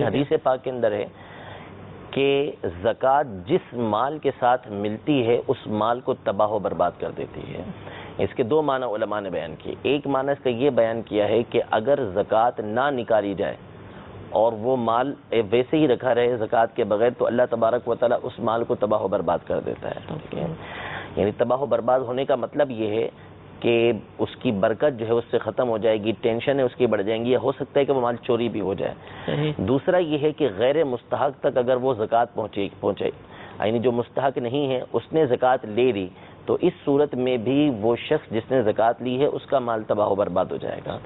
حدیث پاک کے اندر ہے کہ زکوٰۃ جس مال کے ساتھ ملتی ہے اس مال کو تباہ و برباد کر دیتی ہے۔ اس کے دو معنی علماء نے بیان کیے۔ ایک معنی اس کا یہ بیان کیا ہے کہ اگر زکوٰۃ نہ نکالی جائے اور وہ مال ویسے ہی رکھا رہے زکوٰۃ کے بغیر تو اللہ تبارک و تعالیٰ اس مال کو تباہ و برباد کر دیتا ہے۔ یعنی تباہ و برباد ہونے کا مطلب یہ ہے کہ اس کی برکت جو ہے اس سے ختم ہو جائے گی، ٹینشن ہے اس کی بڑھ جائیں گی، یا ہو سکتا ہے کہ وہ مال چوری بھی ہو جائے۔ دوسرا یہ ہے کہ غیر مستحق تک اگر وہ زکوٰۃ پہنچے، یعنی جو مستحق نہیں ہے اس نے زکوٰۃ لے لی، تو اس صورت میں بھی وہ شخص جس نے زکوٰۃ لی ہے اس کا مال تباہ و برباد ہو جائے گا۔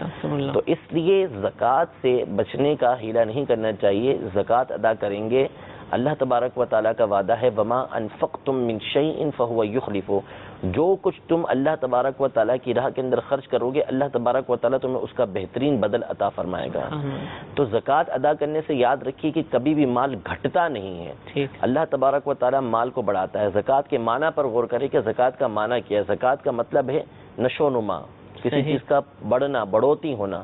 تو اس لیے زکوٰۃ سے بچنے کا حیلہ نہیں کرنا چاہیے، زکوٰۃ ادا کریں گے۔ اللہ تبارک و تعالیٰ کا وعدہ ہے وَمَا أَنفَقْتُم مِّن شَيْءٍ فَهُوَ يُخْلِفُهُ، جو کچھ تم اللہ تبارک و تعالیٰ کی راہ کے اندر خرچ کرو گے اللہ تبارک و تعالیٰ تمہیں اس کا بہترین بدل عطا فرمائے گا۔ تو زکوٰۃ ادا کرنے سے یاد رکھیے کہ کبھی بھی مال گھٹتا نہیں ہے، اللہ تبارک و تعالیٰ مال کو بڑھاتا ہے۔ زکوٰۃ کے معنی پر غور کریں کہ زکوٰۃ کا معنی کیا ہے۔ زکوٰۃ کا مطلب ہے نشو و نما، کسی چیز کا بڑھنا، بڑھوتی ہونا۔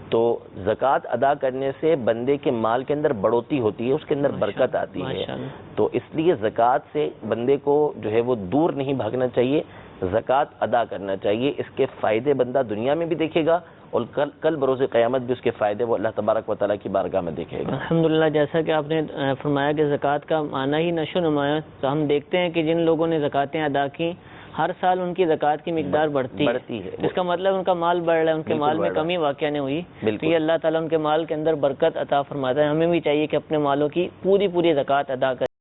تو زکوٰۃ ادا کرنے سے بندے کے مال کے اندر بڑھوتی ہوتی ہے، اس کے اندر برکت آتی ہے۔ تو اس لیے زکوٰۃ سے بندے کو جو ہے وہ دور نہیں بھاگنا چاہیے، زکوٰۃ ادا کرنا چاہیے۔ اس کے فائدے بندہ دنیا میں بھی دیکھے گا اور کل بروز قیامت بھی اس کے فائدے وہ اللہ تبارک و تعالیٰ کی بارگاہ میں دیکھے گا۔ الحمدللہ، جیسا کہ آپ نے فرمایا کہ زکوٰۃ کا معنی ہی نشو و نما ہے، تو ہم دیکھتے ہیں کہ جن لوگوں نے زکوٰۃیں ادا کی ہر سال ان کی زکوٰۃ کی مقدار بڑھتی ہے، اس کا مطلب ان کا مال بڑھ رہا ہے، ان کے مال میں کمی واقع نہیں ہوئی۔ تو یہ اللہ تعالیٰ ان کے مال کے اندر برکت عطا فرماتا ہے۔ ہمیں بھی چاہیے کہ اپنے مالوں کی پوری زکوٰۃ ادا کریں۔